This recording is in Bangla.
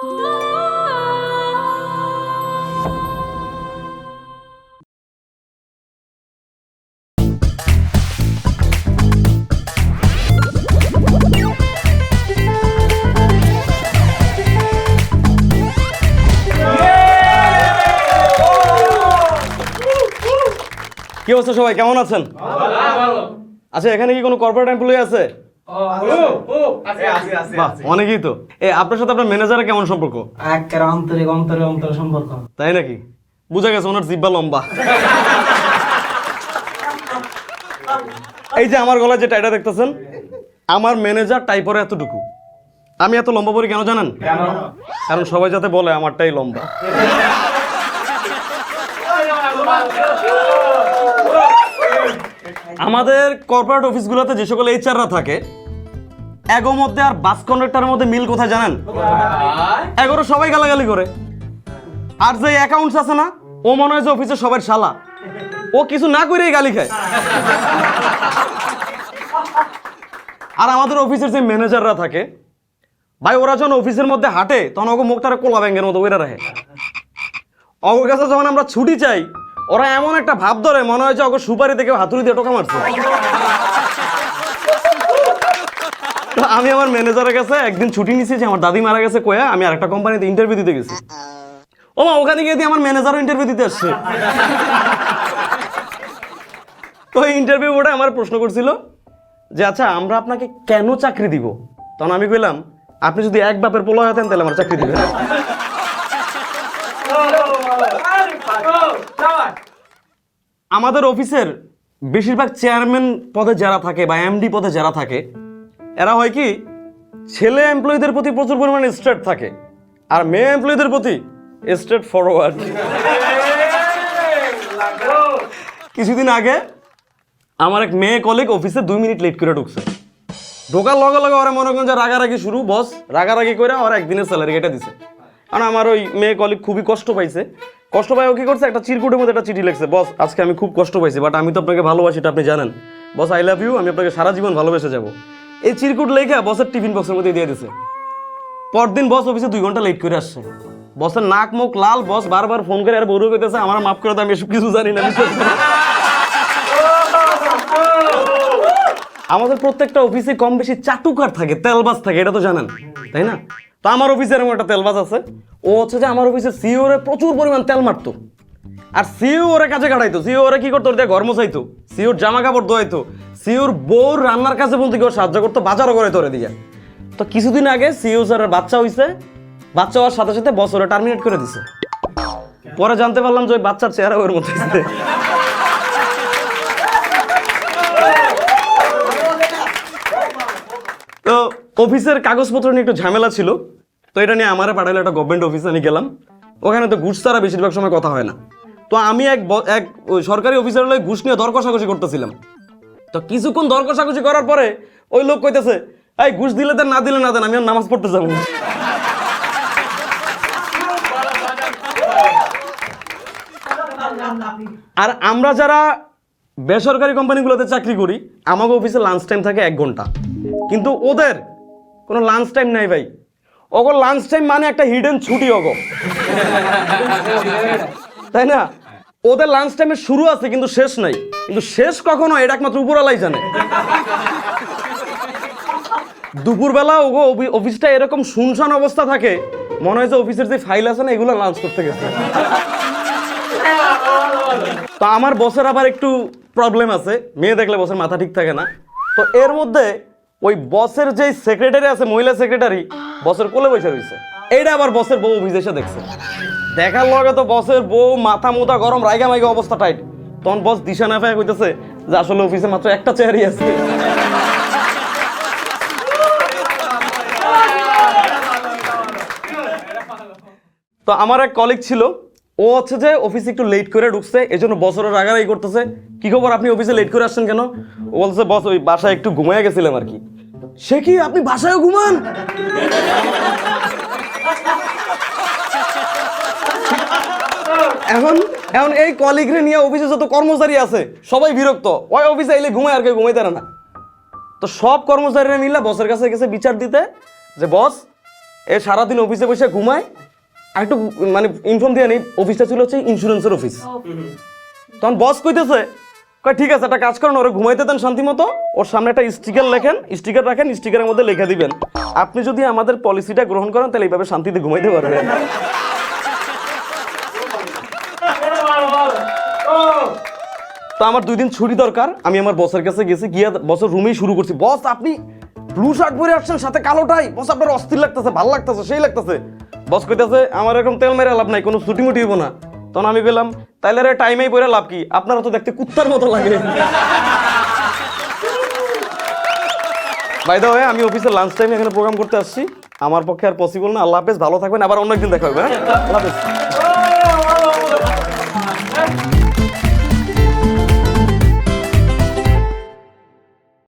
কি অবস্থা সবাই, কেমন আছেন? আচ্ছা, এখানে কি কোনো কর্পোরেট এমপ্লয়ি আছে? অনেকেই তো। আপনার সাথে আপনার ম্যানেজারের কেমন সম্পর্ক? অন্তরে সম্পর্ক। তাই নাকি? বুঝা গেছে, ওনার জিব্বা লম্বা। এই যে আমার গলায় যে টাইটা দেখতেছেন, আমার ম্যানেজার টাই পরে এতটুকু। আমি এত লম্বা পরি কেন জানেন? কারণ সবাই যাতে বলে আমারটাই লম্বা। আমাদের কর্পোরেট অফিসগুলোতে যে সকল এইচআররা থাকে, এগো মধ্যে আর বাস কন্ডাক্টরের মধ্যে মিল কোথায় জানেন? এগোরও সবাই গালাগালি করে, আর যে অ্যাকাউন্টস আছে না, ও মনে হয় যে অফিসের সবার শালা, ও কিছু না করেই গালি খায়। আর আমাদের অফিসের যে ম্যানেজাররা থাকে ভাই, ওরা যখন অফিসের মধ্যে হাঁটে তখন ওকে মুখটারে কোলা ব্যাঙ্গের মতো ওইরা রাখে। ওর কাছে যখন আমরা ছুটি চাই, ওরা এমন একটা ভাব ধরে মনে হয় যে ওকে সুপারি থেকে হাতুড়ি দিয়ে টোকা মারছে। তো আমি আমার ম্যানেজারের কাছে একদিন ছুটি নিয়েছি যে আমার দাদি মারা গেছে কয়ে আমি আরেকটা কোম্পানিতে ইন্টারভিউ দিতে গেছি। ও মা, ওখানে গিয়ে দিয়ে আমার ম্যানেজারও ইন্টারভিউ দিতে আসছে। তো এই ইন্টারভিউ ওটা আমার প্রশ্ন করছিল যে আচ্ছা আমরা আপনাকে কেন চাকরি দিব? তখন আমি কইলাম, আপনি যদি এক বাপের পোলা হতেন তাহলে আমার চাকরি দিবেন। আমাদের অফিসের বেশিরভাগ চেয়ারম্যান পদে যারা থাকে বা এমডি পদে যারা থাকে, এরা হয় কি ছেলে এমপ্লয়ীদের প্রতি প্রচুর পরিমাণে স্ট্রেট থাকে, আর মেয়ে এমপ্লয়ীদের প্রতি স্ট্রেট ফরওয়ার্ড। কিছুদিন আগে আমার এক মেয়ে কলিগ অফিসে 2 মিনিট লেট করে ঢুকছে। ঢোকার লগে লগে ওরা মনে করেন যে রাগারাগি শুরু, বস রাগারাগি করে ওরা একদিনের স্যালারি কেটে দিছে। কারণ আমার ওই মেয়ে কলিগ খুবই কষ্ট পাইছে। কষ্ট পাই ও কি করছে, একটা চিরকুটের মধ্যে একটা চিঠি লিখছে, বস আজকে আমি খুব কষ্ট পাইছি, বাট আমি তো আপনাকে ভালোবাসি, এটা আপনি জানেন। বস আই লাভ ইউ, আমি আপনাকে সারা জীবন ভালোবেসে যাবো। এই চিরকুট লেখা বসের টিফিন বক্সের মধ্যে দিয়ে দিছে। পরদিন বস অফিসে 2 ঘন্টা লেট করে আসছে। বসের নাক মুখ লাল, বস বারবার ফোন করে আর বড় কইতেছে আমার মাফ করে দাও, আমি এসব কিছু জানি না। আমাদের প্রত্যেকটা অফিসে কম বেশি চাটুকার থাকে, তেলবাজ থাকে, এটা তো জানেন তাই না? তো আমার অফিসে এরকম একটা তেলবাজ আছে। ও হচ্ছে যে আমার অফিসে সিইও রে প্রচুর পরিমাণ তেল মারতো, আর সিইও ওরে কাজে কাটাইতো। সিইও ওরে কি করতো, ওর দিয়ে ঘর মোছাইতো, সিইওর জামা কাপড় ধোয়াইতো, সিইওর বউর রান্নার কাছে বলতে কেউ সাহায্য করতো, বাজারও করে তোরে দিয়ে। তো কিছুদিন আগে সিইও স্যারের বাচ্চা হইছে, বাচ্চা হওয়ার সাথে সাথে বস ওরে টার্মিনেট করে দিছে। পরে জানতে পারলাম যে ওই বাচ্চার চেহারা ওর মতো হয়েছে। তো অফিসের কাগজপত্র নিয়ে একটু ঝামেলা ছিল, তো এটা নিয়ে আমারে পাঠালো একটা গভর্নমেন্ট অফিসে। আমি গেলাম, ওখানে তো ঘুষ ছাড়া বেশিরভাগ সময় কথা হয় না। তো আমি এক সরকারি অফিসারের লগে ঘুষ নিয়ে দর কষাকষি করতেছিলাম। তো কিছুক্ষণ দর কষাকষি করার পরে ওই লোক কইতেছে, এই ঘুষ দিলে দেন, না দিলে না দেন, আমি আর নামাজ পড়তে যাবো। আর আমরা যারা বেসরকারি কোম্পানিগুলোতে চাকরি করি, আমাকে অফিসে লাঞ্চ টাইম থাকে 1 ঘন্টা, কিন্তু ওদের কোনো লাঞ্চ টাইম নাই ভাই। ওগো লাঞ্চ টাইম মানে একটা হিডেন ছুটি ওগো, তাই না? ওদের লাঞ্চ টাইমের শুরু আছে কিন্তু শেষ নাই, কিন্তু শেষ কখনো এটা একমাত্র উপরওয়ালাই জানে। দুপুরবেলা ওগো অফিসটা এরকম শুনশান অবস্থা থাকে, মনে হয় যে অফিসের যে ফাইল আছে না এগুলো লাঞ্চ করতে গেছে। তো আমার বসের আবার একটু প্রবলেম আছে, মেয়ে দেখলে বসের মাথা ঠিক থাকে না। তো এর মধ্যে ওই বসের যে সেক্রেটারি আছে, মহিলা সেক্রেটারি, বসের কোলে বসে রয়েছে। এইটা আবার বসের বউ অফিসে এসে দেখছে। দেখার লগে তো বসের বউ মাথা মোথা গরম, রাইগা মাইগা অবস্থা টাইট। তখন বস দিশা না পায় কইতেছে যে আসলে অফিসে মাত্র একটা চেয়ারই আছে। তো আমার এক কলিগ ছিল, ও হচ্ছে যে অফিসে একটু লেট করে ঢুকছে, এই জন্য বছরের রাগারাগি করতেছে। কি খবর, আপনি অফিসে লেট করে আসছেন কেন? ও বলছে বস ওই বাসায় একটু ঘুমাইয়া গেছিলাম আর কি। সে কি, আপনি বাসায়ও ঘুমান? এখন এখন এই কলিগরে নিয়ে অফিসে যত কর্মচারী আছে সবাই বিরক্ত, ওই অফিসে এলে ঘুমায় আর কেউ ঘুমাইতে না। তো সব কর্মচারীরা মিলে বসের কাছে গেছে বিচার দিতে যে বস এ সারাদিন অফিসে বসে ঘুমায়। আর একটু মানে ইনফর্ম দিয়ে নেই, অফিসটা ছিল হচ্ছে ইন্স্যুরেন্সের অফিস। তখন বস কইতেছে, কয় ঠিক আছে একটা কাজ করেন, ওরা ঘুমাইতে দেন শান্তি মতো, ওর সামনে একটা স্টিকার লেখেন, স্টিকার রাখেন, স্টিকারের মধ্যে লিখে দিবেন আপনি যদি আমাদের পলিসিটা গ্রহণ করেন তাহলে এইভাবে শান্তিতে ঘুমাইতে পারবেন। তো আমার 2 দিন ছুটি দরকার, আমি আমার বসের কাছে গেছি, গিয়ে বসের রুমেই শুরু করছি, বস আপনি ব্লু শার্ট পরে আসছেন সাথে কালোটাই, বস আপনার অস্থির লাগতেছে, ভালো লাগতেছে, সেই লাগতেছে। বস কইতেছে আমার এরকম তেল মেরে লাভ নাই, কোনো ছুটি মুটি হইব না। তখন আমি বললাম তাইলে রে টাইমেই পরে লাভ কি, আপনারা তো দেখতে কুত্তার মতো লাগে। বাই দ্য ওয়ে, আমি অফিসের লাঞ্চ টাইমে এখানে প্রোগ্রাম করতে আসছি, আমার পক্ষে আর পসিবল না। আল্লাহ হাফেজ, ভালো থাকবেন, আবার অন্য একদিন দেখা হবে। হ্যাঁ, আল্লাহ হাফেজ।